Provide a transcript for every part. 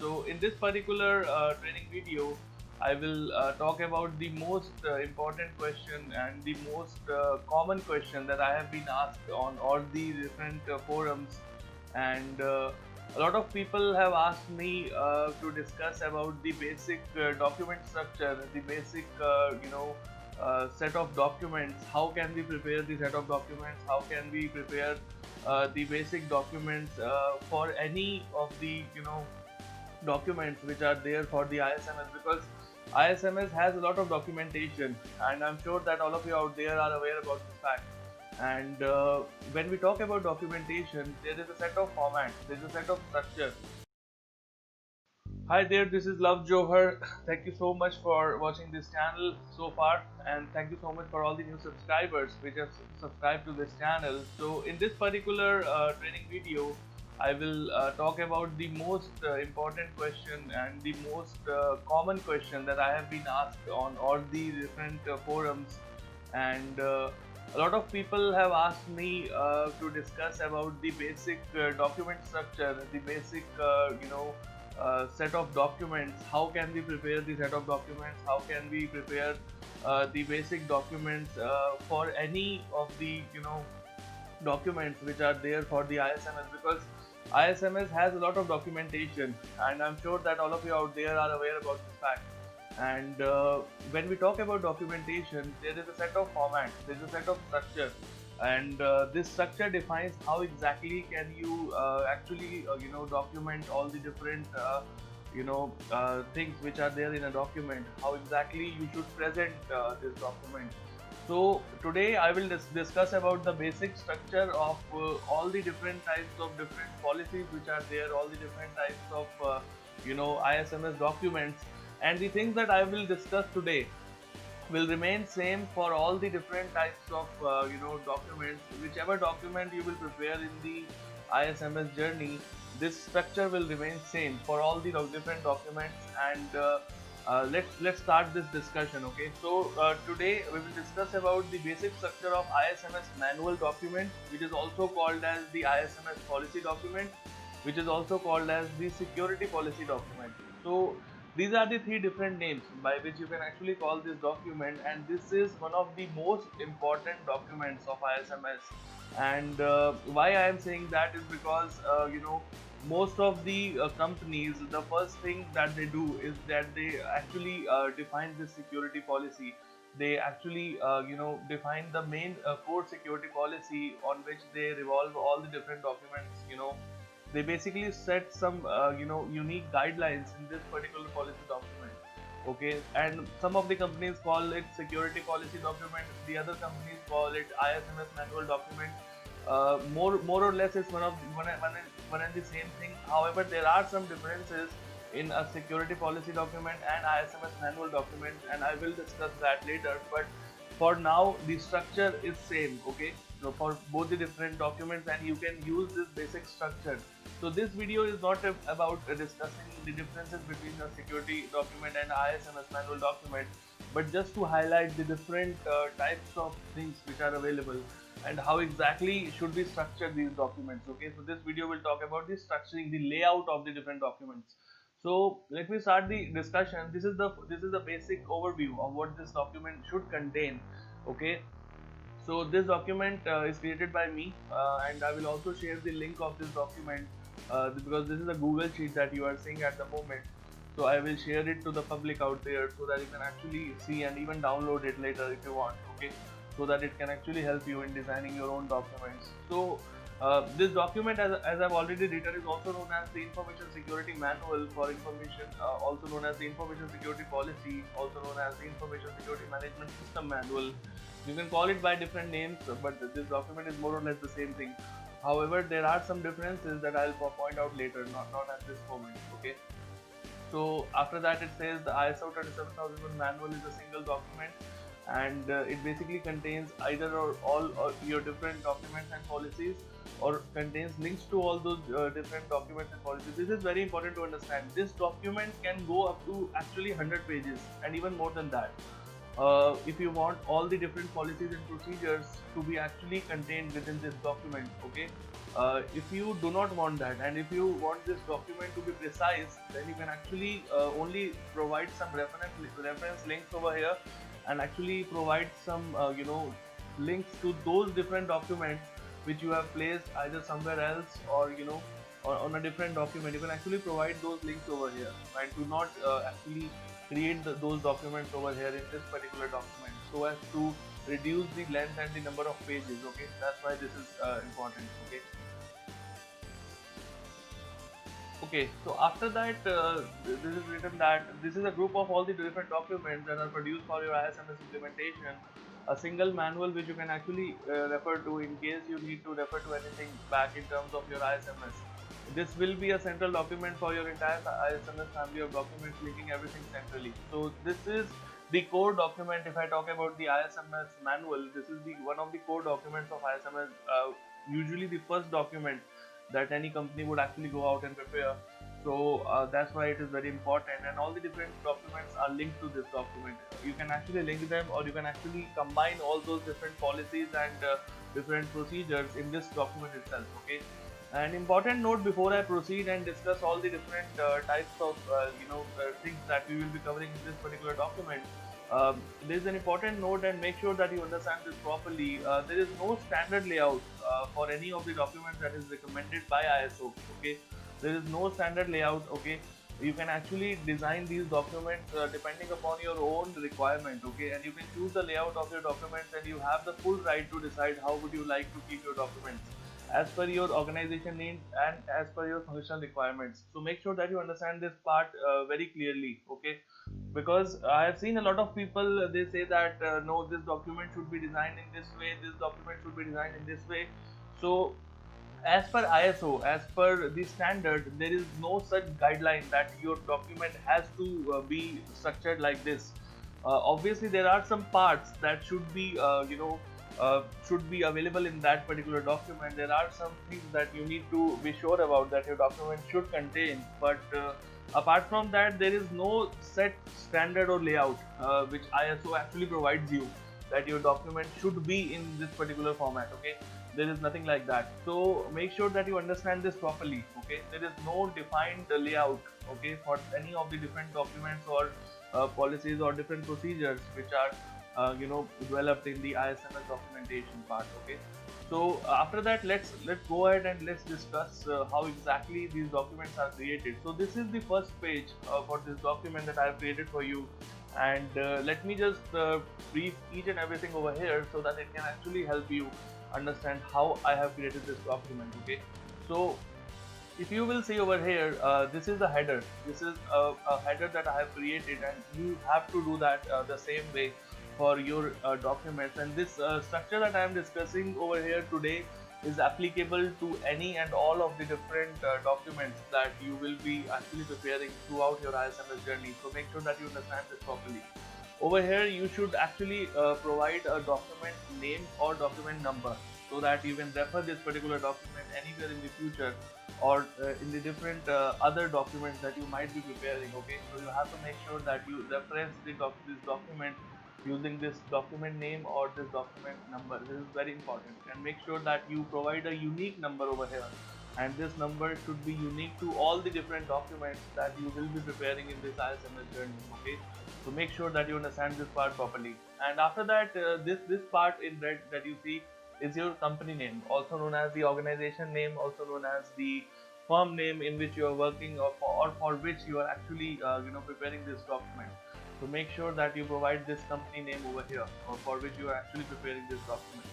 So in this particular training video, I will talk about the most important question and the most common question that I have been asked on all the different forums, and a lot of people have asked me to discuss about the basic document structure, the basic set of documents. How can we prepare the set of documents? How can we prepare the basic documents for any of the documents which are there for the ISMS, because ISMS has a lot of documentation, and I'm sure that all of you out there are aware about this fact. And when we talk about documentation, there is a set of formats, there is a set of structure. Hi there, this is Love Johar. Thank you so much for watching this channel so far, and thank you so much for all the new subscribers which have subscribed to this channel. So in this particular training video, I will talk about the most important question and the most common question that I have been asked on all the different forums, and a lot of people have asked me to discuss about the basic document structure, the basic set of documents. How can we prepare the set of documents? How can we prepare the basic documents for any of the documents which are there for the ISMS, because ISMS has a lot of documentation, and I'm sure that all of you out there are aware about this fact. And when we talk about documentation, there is a set of formats, there is a set of structure, and this structure defines how exactly can you actually document all the different things which are there in a document, how exactly you should present this document. So today I will discuss about the basic structure of all the different types of different policies which are there, all the different types of ISMS documents, and the things that I will discuss today will remain same for all the different types of documents. Whichever document you will prepare in the ISMS journey, this structure will remain same for all the different documents. And let's start this discussion. Okay, so today we will discuss about the basic structure of ISMS manual document, which is also called as the ISMS policy document, which is also called as the security policy document. So these are the three different names by which you can actually call this document, and this is one of the most important documents of ISMS. And why I am saying that is because most of the companies, the first thing that they do is that they actually define this security policy. They actually define the main core security policy on which they revolve all the different documents. They basically set some unique guidelines in this particular policy document. Okay, and some of the companies call it security policy document, the other companies call it ISMS manual document. More or less it's one and the same thing. However, there are some differences in a security policy document and ISMS manual document, and I will discuss that later. But for now, the structure is same. Okay, so for both the different documents, and you can use this basic structure. So this video is not about discussing the differences between the security document and ISMS manual document, but just to highlight the different types of things which are available and how exactly should we structure these documents. Okay, so this video will talk about the structuring, the layout of the different documents. So let me start the discussion. This is the basic overview of what this document should contain. Okay, so this document is created by me, and I will also share the link of this document because this is a Google sheet that you are seeing at the moment. So I will share it to the public out there so that you can actually see and even download it later if you want. Okay, so that it can actually help you in designing your own documents. So this document, as I've already written, is also known as the Information Security Manual for Information, also known as the Information Security Policy, also known as the Information Security Management System Manual. You can call it by different names, but this document is more or less the same thing. However, there are some differences that I'll point out later, not at this moment. Okay. So after that, it says the ISO 27001 manual is a single document, and it basically contains either or all your different documents and policies, or contains links to all those different documents and policies. This is very important to understand. This document can go up to actually 100 pages and even more than that. If you want all the different policies and procedures to be actually contained within this document. Okay, If you do not want that, and if you want this document to be precise, then you can actually only provide some reference links over here, and actually provide some links to those different documents which you have placed either somewhere else, or or on a different document. You can actually provide those links over here, and do not actually create those documents over here in this particular document, so as to reduce the length and the number of pages. Okay, that's why this is important. Okay. Okay, so after that, this is written that this is a group of all the different documents that are produced for your ISMS implementation. A single manual which you can actually refer to in case you need to refer to anything back in terms of your ISMS. This will be a central document for your entire ISMS family of documents, linking everything centrally. So this is the core document. If I talk about the ISMS manual, this is the one of the core documents of ISMS. Usually the first document that any company would actually go out and prepare. So that's why it is very important, and all the different documents are linked to this document. You can actually link them, or you can actually combine all those different policies and different procedures in this document itself. Okay. An important note before I proceed and discuss all the different types of things that we will be covering in this particular document. There is an important note, and make sure that you understand this properly. There is no standard layout for any of the documents that is recommended by ISO. Okay, there is no standard layout. Okay, you can actually design these documents depending upon your own requirement. Okay, and you can choose the layout of your documents, and you have the full right to decide how would you like to keep your documents as per your organization needs and as per your functional requirements. So make sure that you understand this part very clearly. Okay, because I have seen a lot of people, they say that no, this document should be designed in this way, this document should be designed in this way. So as per ISO, as per the standard, there is no such guideline that your document has to be structured like this. Obviously, there are some parts that should be available in that particular document. There are some things that you need to be sure about that your document should contain, but apart from that, there is no set standard or layout which ISO actually provides you that your document should be in this particular format. Okay, there is nothing like that. So make sure that you understand this properly. Okay, there is no defined layout, okay, for any of the different documents or policies or different procedures which are developed in the ISMS documentation part. Okay, so after that, let's go ahead and let's discuss how exactly these documents are created. So this is the first page for this document that I have created for you, and let me just brief each and everything over here so that it can actually help you understand how I have created this document. Okay, so if you will see over here, this is the header. This is a header that I have created, and you have to do that the same way for your documents. And this structure that I am discussing over here today is applicable to any and all of the different documents that you will be actually preparing throughout your ISMS journey. So make sure that you understand this properly. Over here, you should actually provide a document name or document number, so that you can refer this particular document anywhere in the future, or in the different other documents that you might be preparing. Okay, so you have to make sure that you reference this document using this document name or this document number. This is very important, and make sure that you provide a unique number over here, and this number should be unique to all the different documents that you will be preparing in this ISMS journey. Okay, so make sure that you understand this part properly. And after that, this part in red that you see is your company name, also known as the organization name, also known as the firm name in which you are working, or for which you are actually preparing this document. So make sure that you provide this company name over here, or for which you are actually preparing this document.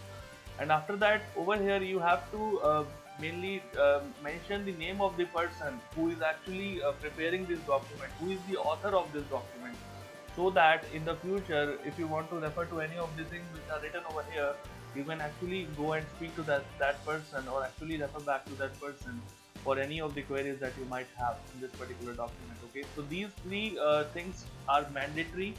And after that, over here you have to mainly mention the name of the person who is actually preparing this document, who is the author of this document, so that in the future, if you want to refer to any of the things which are written over here, you can actually go and speak to that person, or actually refer back to that person for any of the queries that you might have in this particular document. Okay, so these three things are mandatory.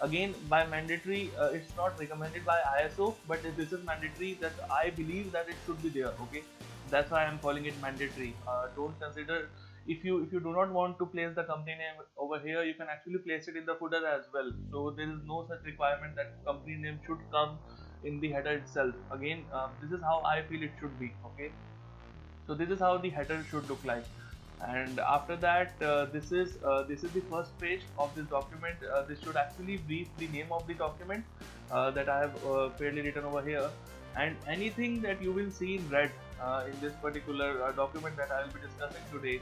Again, by mandatory, it's not recommended by ISO, but this is mandatory, that I believe that it should be there. Okay, that's why I'm calling it mandatory. Don't consider, if you do not want to place the company name over here, you can actually place it in the footer as well. So there is no such requirement that company name should come in the header itself. Again, this is how I feel it should be. Okay, So this is how the header should look like. And after that, this is the first page of this document. This should actually brief the name of the document that I have fairly written over here, and anything that you will see in red in this particular document that I will be discussing today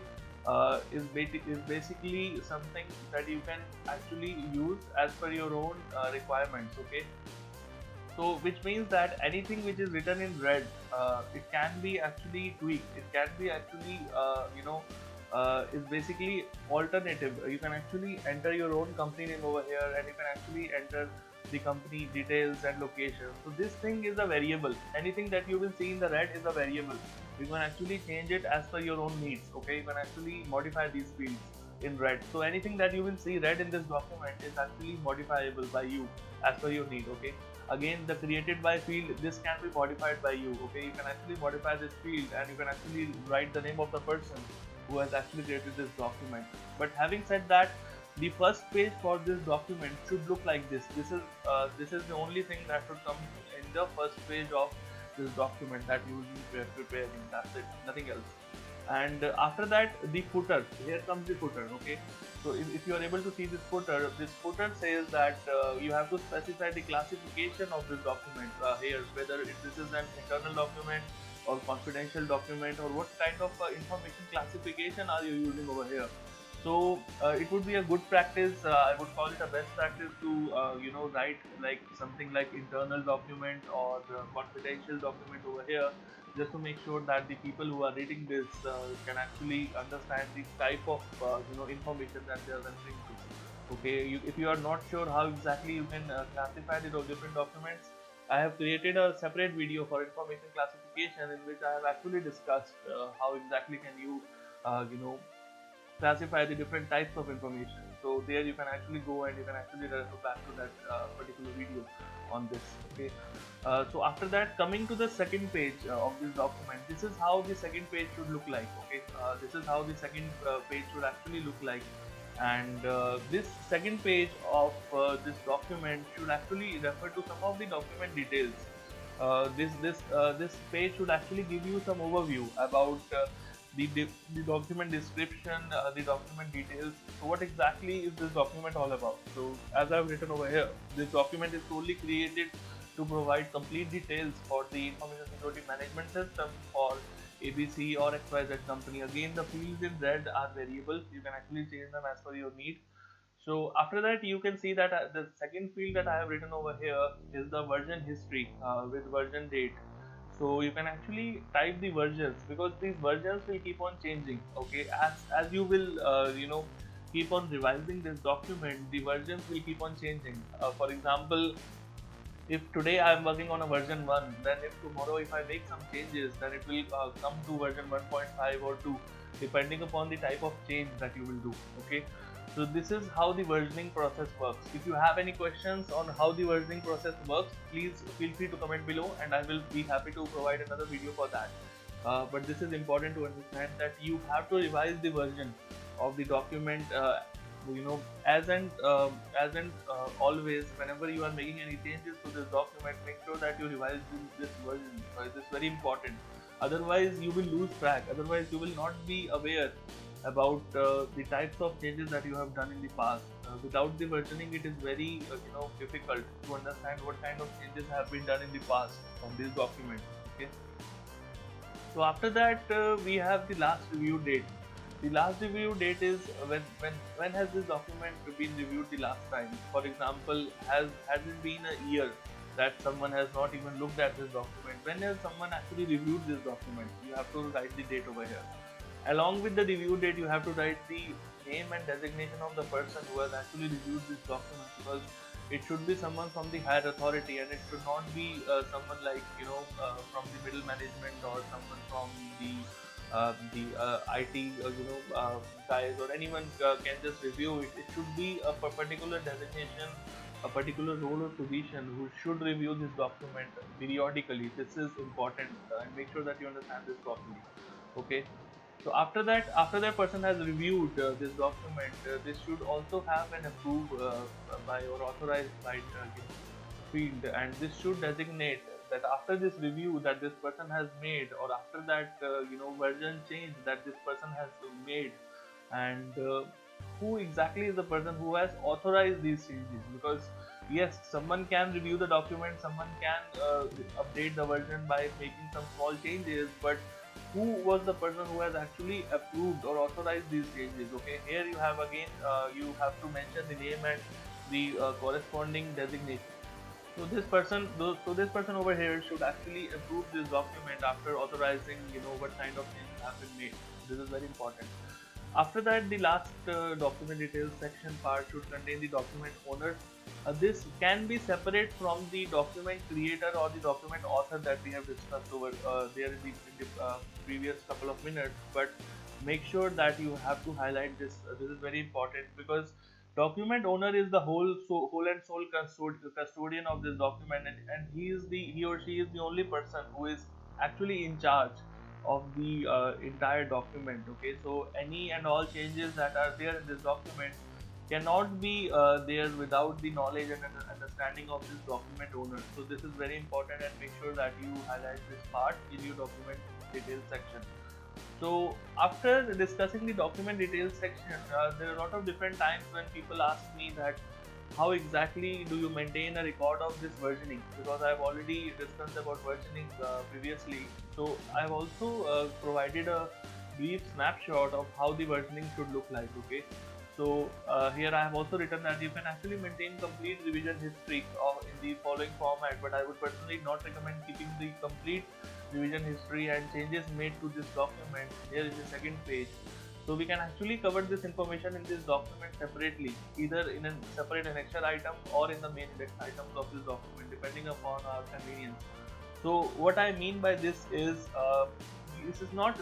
is basically something that you can actually use as per your own requirements. Okay, so which means that anything which is written in red, it can be actually tweaked. It can be actually, is basically alternative. You can actually enter your own company name over here, and you can actually enter the company details and location. So this thing is a variable. Anything that you will see in the red is a variable. You can actually change it as per your own needs. Okay, you can actually modify these fields in red. So anything that you will see red in this document is actually modifiable by you as per your need. Okay, again, the created by field, this can be modified by you. Okay, you can actually modify this field, and you can actually write the name of the person who has actually created this document. But having said that, the first page for this document should look like this. This is the only thing that should come in the first page of this document that you will be preparing. That's it, nothing else. And after that, the footer. Here comes the footer. Okay, so if you are able to see this footer says that you have to specify the classification of this document here, whether this is an internal document or confidential document, or what kind of information classification are you using over here. So it would be a good practice, I would call it a best practice to write like something like internal document or confidential document over here, just to make sure that the people who are reading this can actually understand the type of information that they are referring to. Okay, if you are not sure how exactly you can classify the different documents, I have created a separate video for information classification, in which I have actually discussed how exactly can you classify the different types of information. So there you can actually go and you can actually refer back to that particular video on this. Okay, so after that, coming to the second page of this document, this is how the second page should look like. Okay, this is how the second page should actually look like. And this second page of this document should actually refer to some of the document details. This page should actually give you some overview about the document description, the document details. So what exactly is this document all about? So as I've written over here, this document is solely created to provide complete details for the information security management system for ABC or XYZ company. Again, the fields in red are variables. You can actually change them as per your need. So after that, you can see that the second field that I have written over here is the version history with version date. So you can actually type the versions, because these versions will keep on changing. Okay, as you will keep on revising this document, the versions will keep on changing. For example, if today I am working on a version 1, then if tomorrow if I make some changes, then it will come to version 1.5 or 2, depending upon the type of change that you will do. Okay, so this is how the versioning process works. If you have any questions on how the versioning process works, please feel free to comment below, and I will be happy to provide another video for that. But this is important to understand, that you have to revise the version of the document as and always, whenever you are making any changes to this document, make sure that you revise this version. This is very important. Otherwise you will lose track. Otherwise you will not be aware about the types of changes that you have done in the past. Without the versioning, it is very difficult to understand what kind of changes have been done in the past on this document. Okay, so after that, we have the last review date. The last review date is when has this document been reviewed the last time. For example, has it been a year that someone has not even looked at this document? When has someone actually reviewed this document? You have to write the date over here. Along with the review date, you have to write the name and designation of the person who has actually reviewed this document, because it should be someone from the higher authority, and it should not be someone like from the middle management, or someone from the IT guys, or anyone can just review it. It should be a particular designation, a particular role or position, who should review this document periodically. This is important, and make sure that you understand this properly. Okay, so after that person has reviewed this document, this should also have an approved by or authorized by field, and this should designate that after this review that this person has made, or after that version change that this person has made, and who exactly is the person who has authorized these changes. Because yes, someone can review the document, someone can update the version by making some small changes, but who was the person who has actually approved or authorized these changes? Okay, here you have again, you have to mention the name and the corresponding designation. So this person, so this person over here should actually approve this document after authorizing, what kind of changes have been made. This is very important. After that, the last document details section part should contain the document owner. This can be separate from the document creator or the document author that we have discussed over there in the previous couple of minutes. But make sure that you have to highlight this. This is very important because document owner is the whole and sole custodian of this document, and he or she is the only person who is actually in charge of the entire document. Okay, so any and all changes that are there in this document cannot be there without the knowledge and understanding of this document owner. So this is very important, and make sure that you highlight this part in your document details section. So after discussing the document details section, there are a lot of different times when people ask me that how exactly do you maintain a record of this versioning, because I've already discussed about versioning previously. So I've also provided a brief snapshot of how the versioning should look like. Okay, so here I have also written that you can actually maintain complete revision history in the following format, but I would personally not recommend keeping the complete revision history and changes made to this document here in the second page. So we can actually cover this information in this document separately, either in a separate annexure item or in the main index items of this document, depending upon our convenience. So what I mean by this is, this is not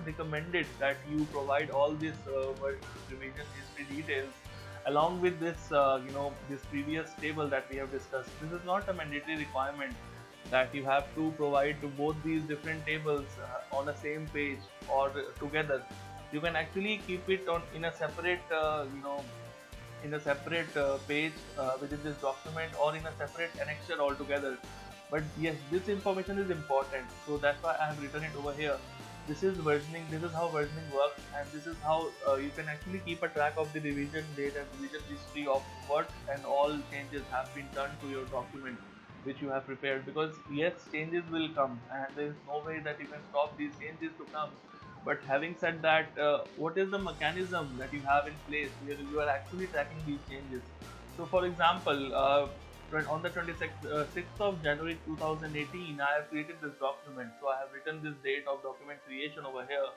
recommended that you provide all this revision history details along with this this previous table that we have discussed. This is not a mandatory requirement that you have to provide to both these different tables on the same page or together. You can actually keep it on in a separate page within this document, or in a separate annexure altogether. But yes, this information is important, so that's why I have written it over here. This is versioning, this is how versioning works, and this is how you can actually keep a track of the revision date and revision history of what and all changes have been done to your document which you have prepared. Because yes, changes will come and there is no way that you can stop these changes to come. But having said that, what is the mechanism that you have in place where you are actually tracking these changes? So for example, on the 6th of January 2018, I have created this document. So I have written this date of document creation over here,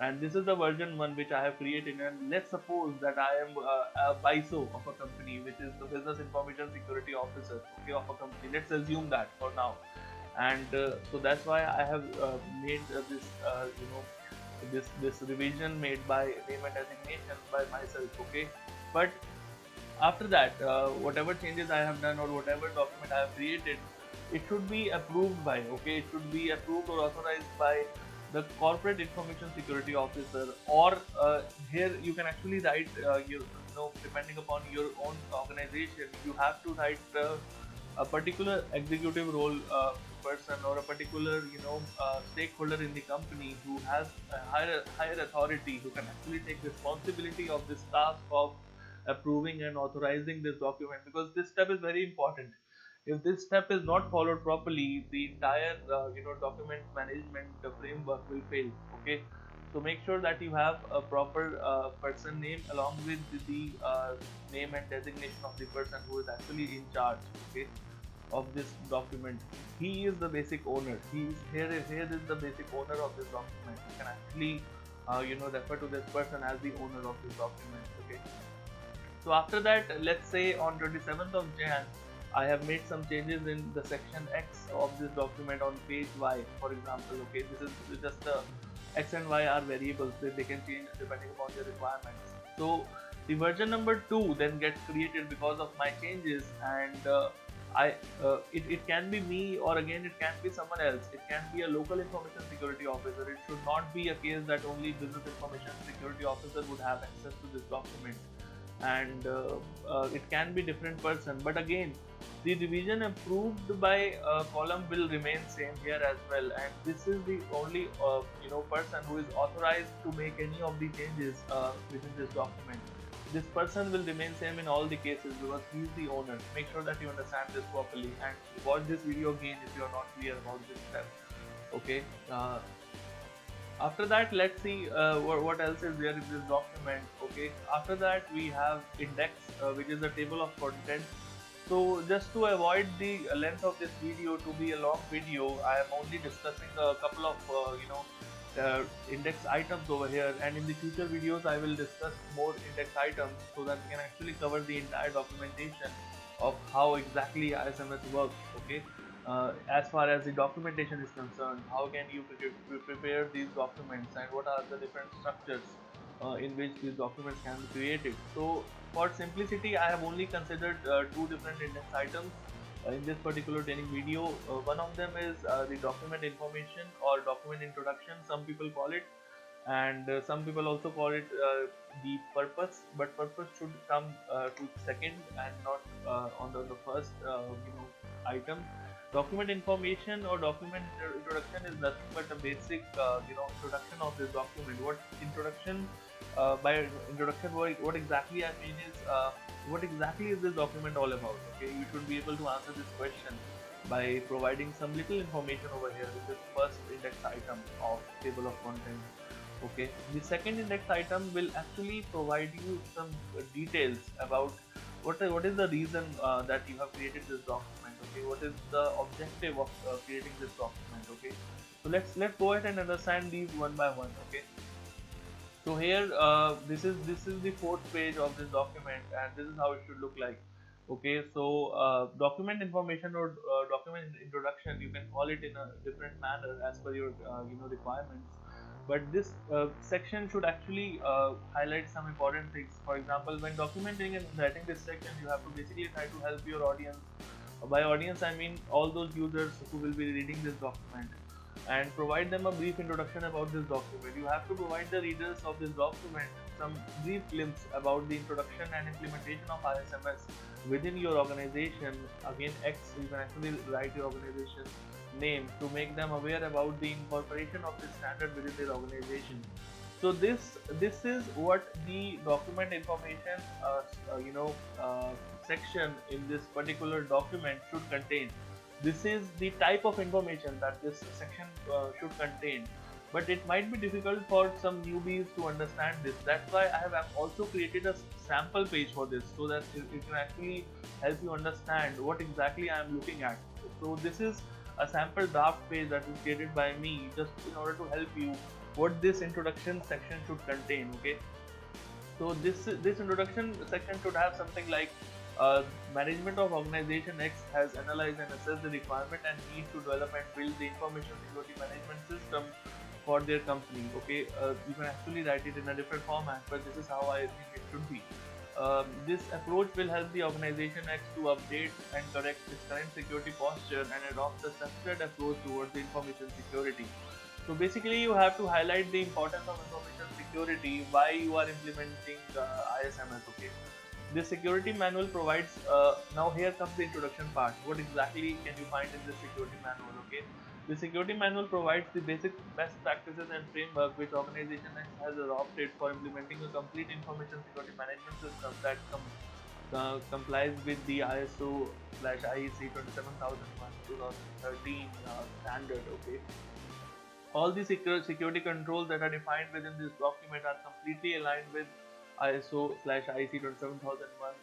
and this is the version 1 which I have created. And let's suppose that I am a BISO of a company, which is the Business Information Security Officer, okay, of a company. Let's assume that for now. And so that's why I have made this revision made by name and designation by myself. Okay, but after that, whatever changes I have done or whatever document I have created, it should be approved by, okay, it should be approved or authorized by the corporate information security officer. Or here you can actually write depending upon your own organization, you have to write a particular executive role person, or a particular stakeholder in the company who has a higher authority, who can actually take responsibility of this task of approving and authorizing this document. Because this step is very important. If this step is not followed properly, the entire document management framework will fail. Okay, so make sure that you have a proper person name along with the name and designation of the person who is actually in charge, okay, of this document. He is the basic owner. Here is the basic owner of this document. You can actually refer to this person as the owner of this document. Okay, so after that, let's say on 27th of Jan, I have made some changes in the section X of this document on page Y, for example. Okay, this is just X and Y are variables that they can change depending upon their requirements. So the version number 2 then gets created because of my changes, and it can be me, or again it can be someone else. It can be a local information security officer. It should not be a case that only business information security officer would have access to this document. and it can be different person, but again the division approved by column will remain same here as well, and this is the only person who is authorized to make any of the changes within this document. This person will remain same in all the cases because he is the owner. Make sure that you understand this properly and watch this video again if you are not clear about this step. Okay. After that, let's see what else is there in this document. Okay, after that we have index, which is a table of contents. So just to avoid the length of this video to be a long video, I am only discussing a couple of index items over here, and in the future videos I will discuss more index items so that we can actually cover the entire documentation of how exactly ISMS works. Okay. As far as the documentation is concerned, how can you prepare these documents and what are the different structures in which these documents can be created. So for simplicity, I have only considered two different index items in this particular training video. One of them is the document information or document introduction, some people call it, and some people also call it the purpose, but purpose should come to second and not on the first item. Document information or document introduction is nothing but a basic introduction of this document. What introduction, by introduction, what exactly I mean is what exactly is this document all about. Okay, you should be able to answer this question by providing some little information over here with this first index item of table of contents. Okay, the second index item will actually provide you some details about what is the reason that you have created this document. Okay, what is the objective of creating this document. Okay, so let's go ahead and understand these one by one. Okay, so here this is the fourth page of this document, and this is how it should look like. Okay, so document information or document introduction, you can call it in a different manner as per your requirements, but this section should actually highlight some important things. For example, when documenting and writing this section, you have to basically try to help your audience. By audience I mean all those users who will be reading this document, and provide them a brief introduction about this document. You have to provide the readers of this document some brief glimpse about the introduction and implementation of ISMS within your organization. Again, X, you can actually write your organization name to make them aware about the incorporation of this standard within their organization. So this is what the document information section in this particular document should contain. This is the type of information that this section should contain, but it might be difficult for some newbies to understand this. That's why I have also created a sample page for this, so that it can actually help you understand what exactly I am looking at. So this is a sample draft page that is created by me just in order to help you what this introduction section should contain. Okay, so this introduction section should have something like management of organization X has analyzed and assessed the requirement and need to develop and build the information security management system for their company. Okay, you can actually write it in a different format, but this is how I think it should be. This approach will help the organization X to update and correct its current security posture and adopt a structured approach towards the information security. So basically, you have to highlight the importance of information security, why you are implementing ISMS. Okay, this security manual provides. Now here comes the introduction part. What exactly can you find in this security manual? Okay, the security manual provides the basic best practices and framework which organization has adopted for implementing a complete information security management system that complies with the ISO/IEC 27001 2013 standard. Okay, all the security controls that are defined within this document are completely aligned with ISO/IEC 27001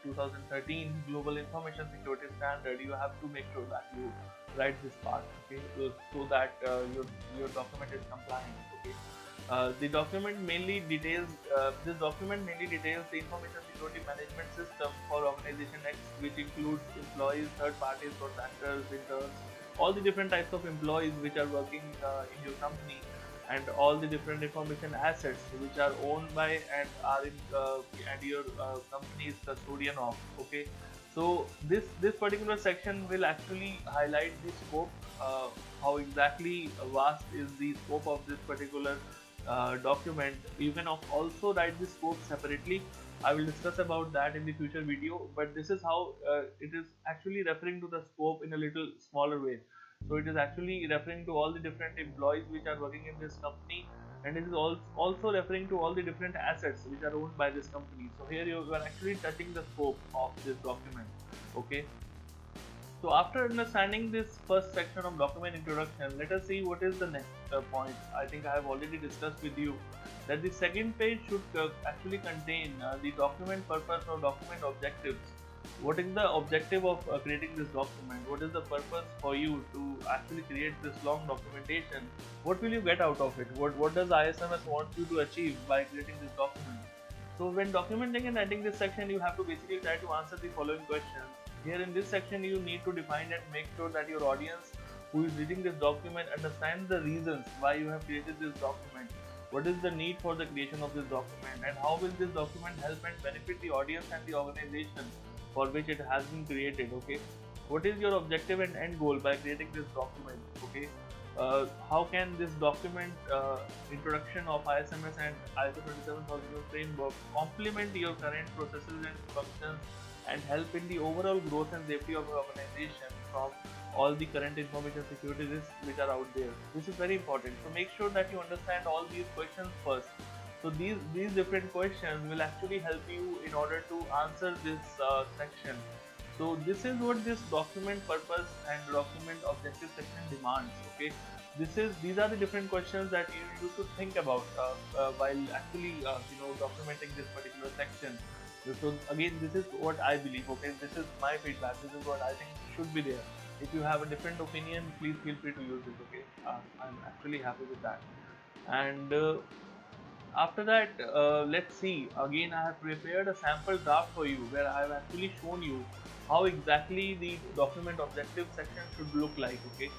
2013 Global Information Security Standard. You have to make sure that you write this part, okay, so that your document is compliant. Okay, the document mainly details. This document mainly details the information security management system for organization X, which includes employees, third parties, contractors, interns, all the different types of employees which are working in your company, and all the different information assets which are owned by and are in and your company is custodian of. Okay, so this particular section will actually highlight the scope, how exactly vast is the scope of this particular document, you can also write the scope separately. I will discuss about that in the future video, but this is how it is actually referring to the scope in a little smaller way. So it is actually referring to all the different employees which are working in this company, and it is also referring to all the different assets which are owned by this company. So here you are actually touching the scope of this document. Okay. So after understanding this first section of document introduction, let us see what is the next point. I think I have already discussed with you that the second page should actually contain the document purpose or document objectives. What is the objective of creating this document? What is the purpose for you to actually create this long documentation? What will you get out of it? What does ISMS want you to achieve by creating this document? So when documenting and writing this section, you have to basically try to answer the following questions. Here in this section, you need to define and make sure that your audience who is reading this document understands the reasons why you have created this document. What is the need for the creation of this document, and how will this document help and benefit the audience and the organization for which it has been created? Okay. What is your objective and end goal by creating this document? Okay. How can this document introduction of ISMS and ISO 27001 framework complement your current processes and functions and help in the overall growth and safety of your organization from all the current information security risks which are out there? This is very important. So make sure that you understand all these questions first. So these different questions will actually help you in order to answer this section. So this is what this document purpose and document objective section demands. Okay, these are the different questions that you should think about while actually documenting this particular section. So again, this is what I believe. Okay, this is my feedback. This is what I think should be there. If you have a different opinion, please feel free to use it. Okay, I'm actually happy with that. And after that, let's see. Again, I have prepared a sample draft for you where I have actually shown you how exactly the document objective section should look like. Okay,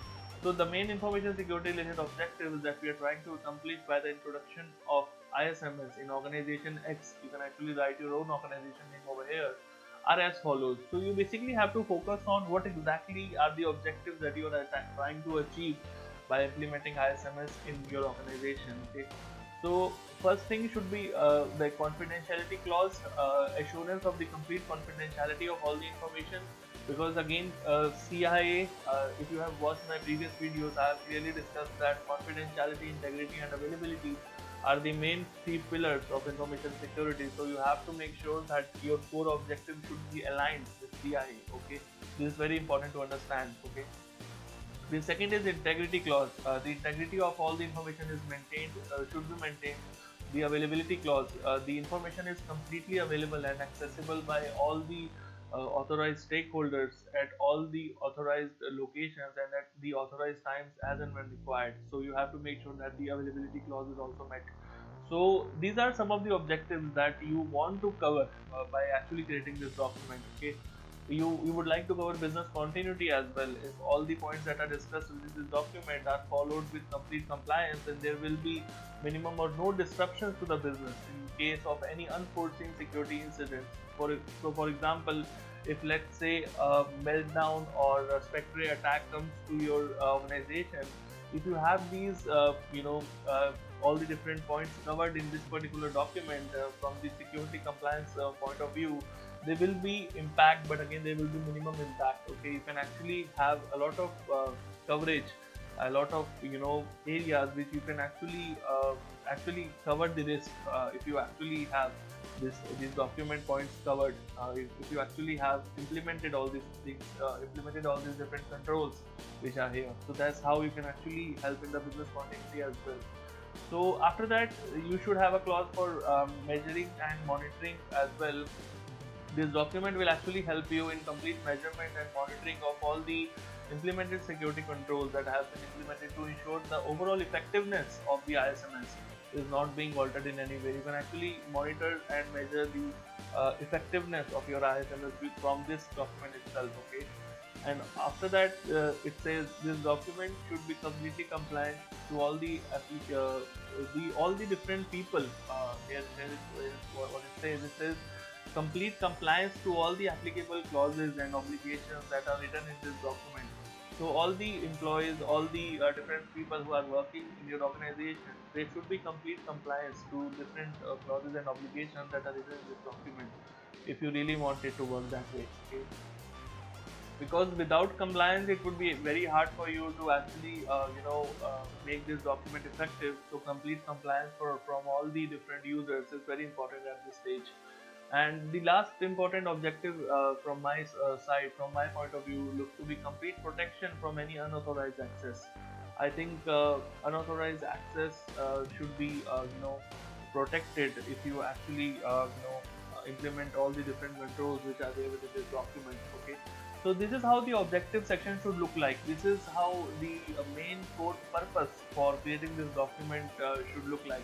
so the main information security related objectives that we are trying to accomplish by the introduction of ISMS in organization X, you can actually write your own organization name over here, are as follows. So you basically have to focus on what exactly are the objectives that you are trying to achieve by implementing ISMS in your organization. Okay, so first thing should be the confidentiality clause, assurance of the complete confidentiality of all the information, because again CIA, if you have watched my previous videos, I have clearly discussed that confidentiality, integrity and availability are the main three pillars of information security. So you have to make sure that your core objective should be aligned with CIA. Okay, this is very important to understand. Okay, the second is integrity clause. The integrity of all the information is maintained, should be maintained. The availability clause. The information is completely available and accessible by all the authorized stakeholders at all the authorized locations and at the authorized times as and when required. So you have to make sure that the availability clause is also met. So these are some of the objectives that you want to cover by actually creating this document. Okay, you would like to cover business continuity as well. If all the points that are discussed within this document are followed with complete compliance, then there will be minimum or no disruptions to the business in case of any unforeseen security incidents. For example, if let's say a meltdown or a spectre attack comes to your organization, if you have these all the different points covered in this particular document from the security compliance point of view, there will be impact, but again there will be minimum impact. Okay, you can actually have a lot of coverage, a lot of areas which you can actually cover the risk if you actually have these document points covered. If you actually have implemented all these things, implemented all these different controls which are here, so that's how you can actually help in the business continuity as well. So after that, you should have a clause for measuring and monitoring as well. This document will actually help you in complete measurement and monitoring of all the implemented security controls that have been implemented to ensure the overall effectiveness of the ISMS is not being altered in any way. You can actually monitor and measure the effectiveness of your ISMS from this document itself. Okay, and after that, it says this document should be completely compliant to all the different people. Here is what it says. It says complete compliance to all the applicable clauses and obligations that are written in this document. So all the employees, all the different people who are working in your organization, they should be complete compliance to different clauses and obligations that are written in this document. If you really want it to work that way, okay? Because without compliance it would be very hard for you to actually make this document effective. So complete compliance from all the different users is very important at this stage. And the last important objective from my side, from my point of view, looks to be complete protection from any unauthorized access. I think unauthorized access should be protected if you actually implement all the different controls which are there within this document. Okay, so this is how the objective section should look like. This is how the main core purpose for creating this document should look like.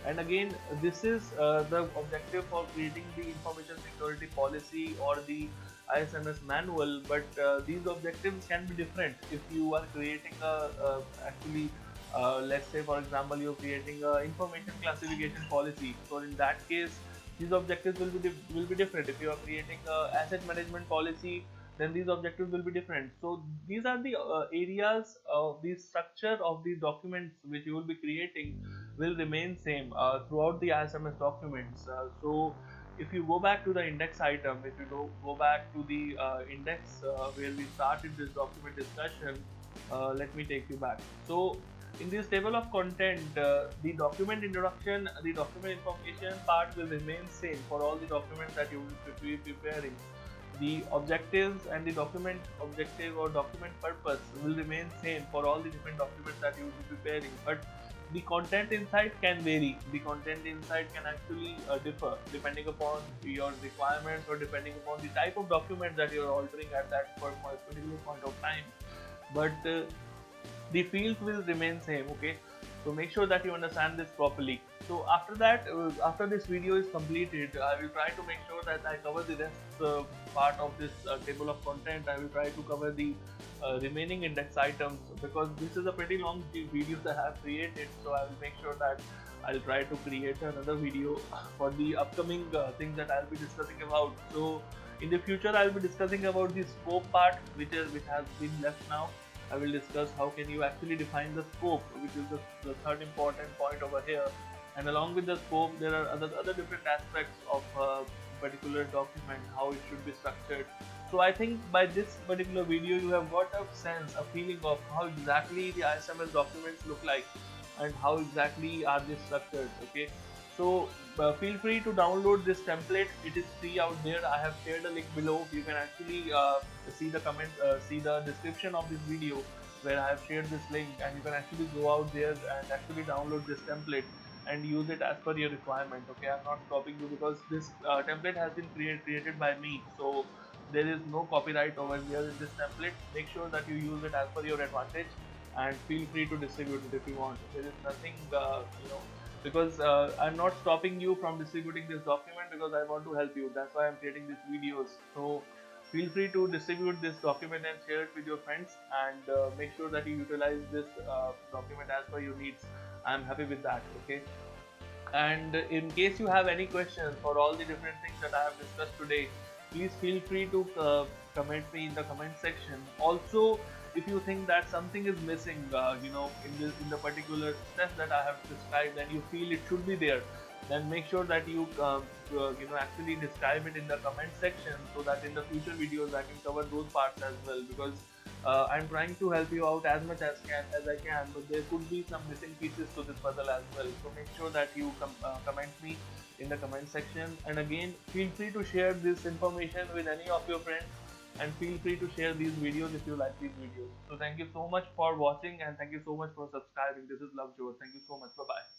And again, this is the objective for creating the information security policy or the ISMS manual. But these objectives can be different if you are creating let's say for example you're creating a information classification policy. So in that case, these objectives will be different. If you are creating a asset management policy, then these objectives will be different. So these are the areas of the structure of these documents which you will be creating will remain same throughout the ISMS documents. So if you go back to the index item, if you go back to the index where we started this document discussion, let me take you back. So in this table of content, the document introduction, the document information part will remain same for all the documents that you will be preparing. The objectives and the document objective or document purpose will remain same for all the different documents that you will be preparing, but the content inside can vary. The content inside can actually differ depending upon your requirements or depending upon the type of document that you are altering at that particular point of time. But the fields will remain same. Okay, so make sure that you understand this properly. So after that, after this video is completed, I will try to make sure that I cover the rest part of this table of content. I will try to cover the remaining index items, because this is a pretty long video that I have created. So I will make sure that I'll try to create another video for the upcoming things that I'll be discussing about. So in the future, I'll be discussing about the scope part, which has been left now. I will discuss how can you actually define the scope, which is the third important point over here. And along with the scope, there are other different aspects of a particular document, how it should be structured. So I think by this particular video, you have got a sense, a feeling of how exactly the ISMS documents look like and how exactly are they structured. Okay, so feel free to download this template. It is free out there. I have shared a link below. You can actually see the comment, see the description of this video where I have shared this link, and you can actually go out there and actually download this template and use it as per your requirement. Okay, I'm not stopping you because this template has been created by me, so there is no copyright over here in this template. Make sure that you use it as per your advantage, and feel free to distribute it if you want. There is nothing because I'm not stopping you from distributing this document, because I want to help you. That's why I'm creating these videos. So feel free to distribute this document and share it with your friends, and make sure that you utilize this document as per your needs. I'm happy with that. Okay, and in case you have any questions for all the different things that I have discussed today, please feel free to comment me in the comment section. Also, if you think that something is missing, in the particular steps that I have described, and you feel it should be there, then make sure that you actually describe it in the comment section, so that in the future videos I can cover those parts as well. Because I'm trying to help you out as much as I can, but there could be some missing pieces to this puzzle as well. So make sure that you comment me in the comment section. And again, feel free to share this information with any of your friends, and feel free to share these videos if you like these videos. So thank you so much for watching, and thank you so much for subscribing. This is Lovejoy. Thank you so much. Bye bye.